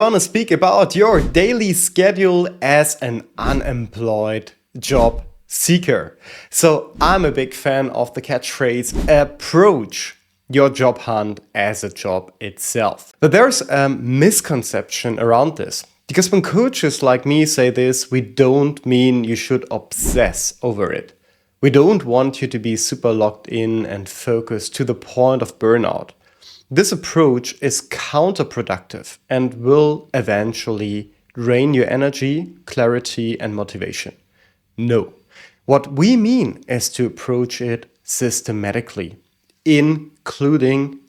I want to speak about your daily schedule as an unemployed job seeker. So I'm a big fan of the catchphrase, approach your job hunt as a job itself. But there's a misconception around this. Because when coaches like me say this, we don't mean you should obsess over it. We don't want you to be super locked in and focused to the point of burnout. This approach is counterproductive and will eventually drain your energy, clarity, and motivation. No. What we mean is to approach it systematically, including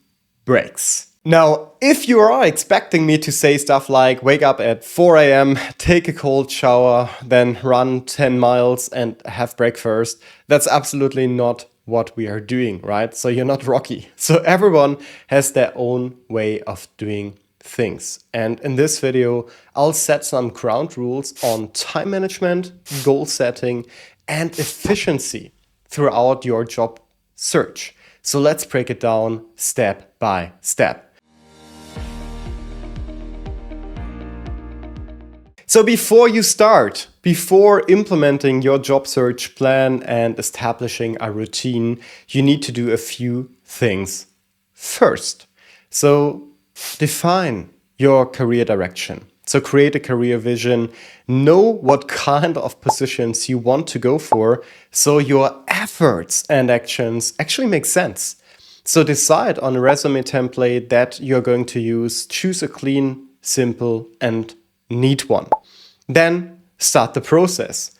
breaks. Now, if you are expecting me to say stuff like wake up at 4 a.m., take a cold shower, then run 10 miles and have breakfast, that's absolutely not what we are doing, right? So you're not Rocky. So everyone has their own way of doing things. And in this video, I'll set some ground rules on time management, goal setting, and efficiency throughout your job search. So let's break it down step by step. So before you start, before implementing your job search plan and establishing a routine, you need to do a few things first. So define your career direction. So create a career vision, know what kind of positions you want to go for, so your efforts and actions actually make sense. So decide on a resume template that you're going to use, choose a clean, simple, and neat one. Then start the process.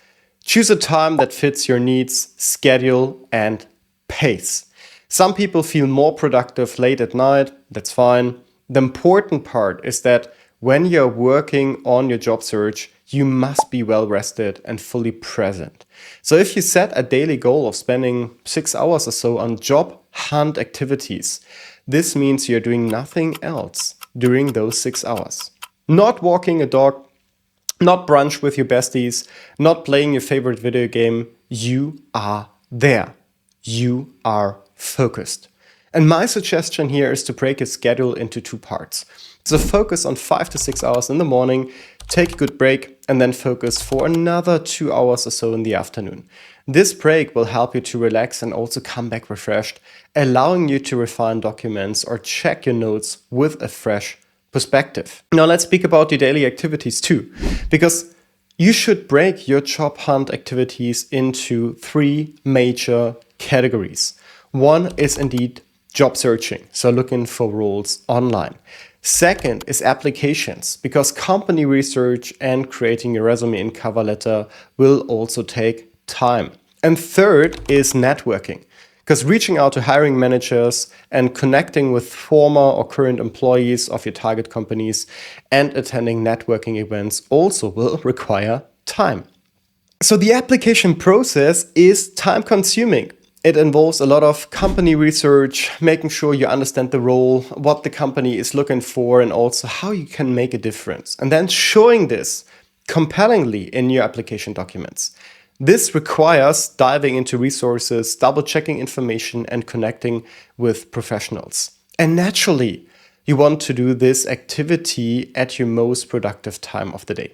Choose a time that fits your needs, schedule, and pace. Some people feel more productive late at night, that's fine. The important part is that when you're working on your job search, you must be well rested and fully present. So if you set a daily goal of spending 6 hours or so on job hunt activities, this means you're doing nothing else during those 6 hours. Not walking a dog, not brunch with your besties, not playing your favorite video game. You are there. You are focused. And my suggestion here is to break your schedule into 2 parts. So focus on 5 to 6 hours in the morning, take a good break, and then focus for another 2 hours or so in the afternoon. This break will help you to relax and also come back refreshed, allowing you to refine documents or check your notes with a fresh perspective. Now let's speak about your daily activities too, because you should break your job hunt activities into 3 major categories. One is indeed job searching, so looking for roles online. Second is applications, because company research and creating your resume and cover letter will also take time. And third is networking, because reaching out to hiring managers and connecting with former or current employees of your target companies and attending networking events also will require time. So the application process is time consuming. It involves a lot of company research, making sure you understand the role, what the company is looking for, and also how you can make a difference. And then showing this compellingly in your application documents. This requires diving into resources, double-checking information, and connecting with professionals. And naturally, you want to do this activity at your most productive time of the day.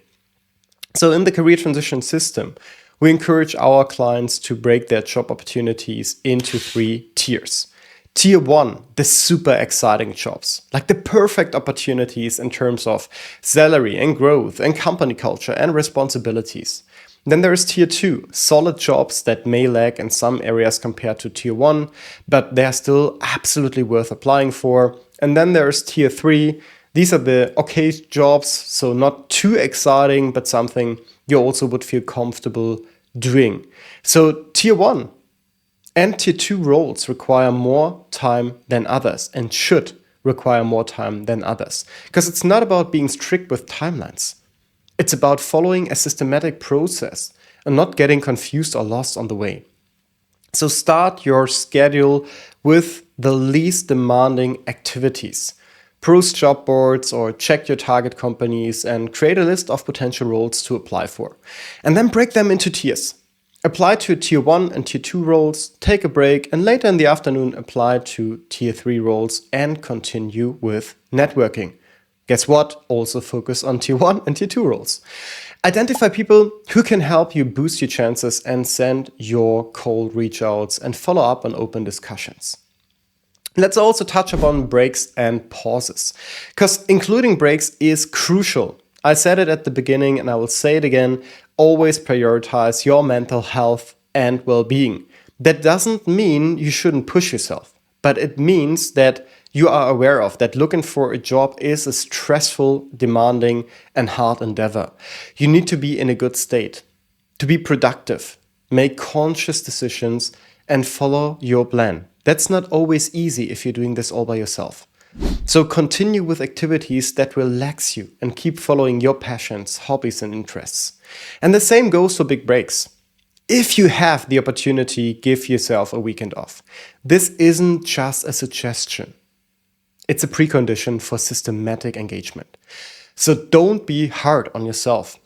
So in the career transition system, we encourage our clients to break their job opportunities into 3 tiers. Tier 1, the super exciting jobs, like the perfect opportunities in terms of salary and growth and company culture and responsibilities. Then there is Tier 2, solid jobs that may lag in some areas compared to Tier 1, but they are still absolutely worth applying for. And then there is Tier 3. These are the okay jobs, so not too exciting, but something you also would feel comfortable doing. So Tier 1 and Tier 2 roles require more time than others and should require more time than others. Because it's not about being strict with timelines. It's about following a systematic process and not getting confused or lost on the way. So start your schedule with the least demanding activities. Peruse job boards or check your target companies and create a list of potential roles to apply for. And then break them into tiers. Apply to Tier 1 and Tier 2 roles, take a break, and later in the afternoon apply to Tier 3 roles and continue with networking. Guess what? Also focus on tier 1 and tier 2 roles. Identify people who can help you boost your chances and send your cold reach outs and follow up on open discussions. Let's also touch upon breaks and pauses, because including breaks is crucial. I said it at the beginning and I will say it again, always prioritize your mental health and well-being. That doesn't mean you shouldn't push yourself, but it means that you are aware of that looking for a job is a stressful, demanding, and hard endeavor. You need to be in a good state, to be productive, make conscious decisions, and follow your plan. That's not always easy if you're doing this all by yourself. So continue with activities that relax you and keep following your passions, hobbies, and interests. And the same goes for big breaks. If you have the opportunity, give yourself a weekend off. This isn't just a suggestion. It's a precondition for systematic engagement. So don't be hard on yourself.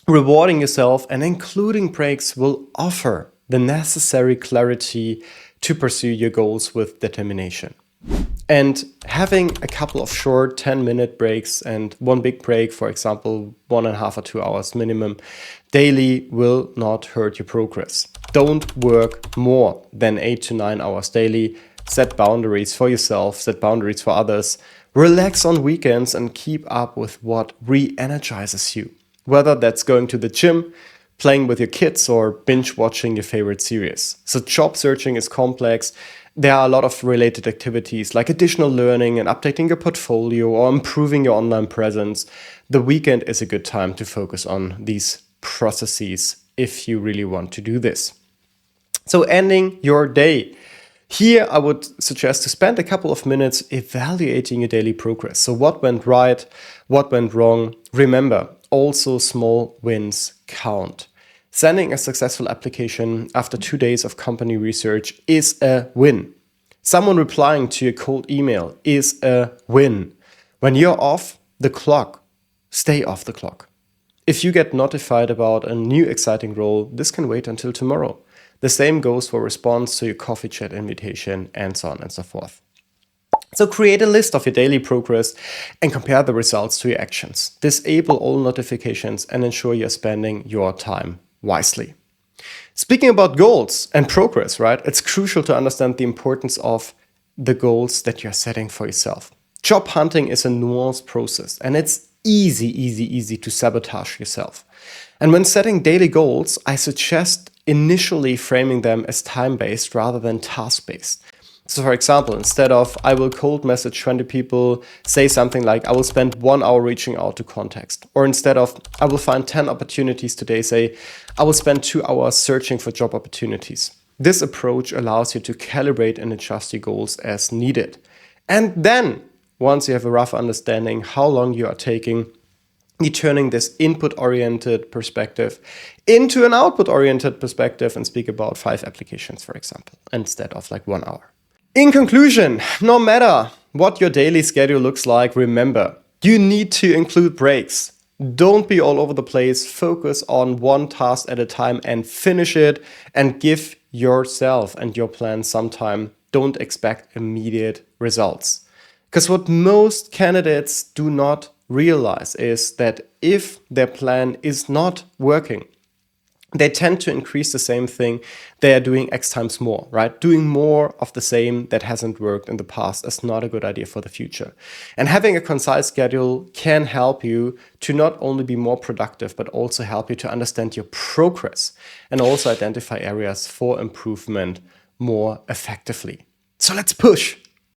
Rewarding yourself and including breaks will offer the necessary clarity to pursue your goals with determination. And having a couple of short 10-minute breaks and one big break, for example, 1.5 or 2 hours minimum daily, will not hurt your progress. Don't work more than 8 to 9 hours daily. Set boundaries for yourself, set boundaries for others. Relax on weekends and keep up with what re-energizes you. Whether that's going to the gym, playing with your kids, or binge watching your favorite series. So job searching is complex. There are a lot of related activities like additional learning and updating your portfolio or improving your online presence. The weekend is a good time to focus on these processes if you really want to do this. So ending your day. Here, I would suggest to spend a couple of minutes evaluating your daily progress. So what went right, what went wrong. Remember, also small wins count. Sending a successful application after 2 days of company research is a win. Someone replying to your cold email is a win. When you're off the clock, stay off the clock. If you get notified about a new exciting role, this can wait until tomorrow. The same goes for response to your coffee chat invitation and so on and so forth. So create a list of your daily progress and compare the results to your actions. Disable all notifications and ensure you're spending your time wisely. Speaking about goals and progress, right? It's crucial to understand the importance of the goals that you're setting for yourself. Job hunting is a nuanced process and it's easy to sabotage yourself. And when setting daily goals, I suggest initially framing them as time-based rather than task-based. So for example, instead of I will cold message 20 people, say something like I will spend 1 hour reaching out to contacts. Or instead of I will find 10 opportunities today, say I will spend 2 hours searching for job opportunities. This approach allows you to calibrate and adjust your goals as needed. And then, once you have a rough understanding how long you are taking, you're turning this input-oriented perspective into an output-oriented perspective and speak about 5 applications, for example, instead of like 1 hour. In conclusion, no matter what your daily schedule looks like, remember, you need to include breaks. Don't be all over the place. Focus on one task at a time and finish it, and give yourself and your plan some time. Don't expect immediate results. Because what most candidates do not realize is that if their plan is not working, they tend to increase the same thing they are doing X times more, right? Doing more of the same that hasn't worked in the past is not a good idea for the future. And having a concise schedule can help you to not only be more productive, but also help you to understand your progress and also identify areas for improvement more effectively. So let's push.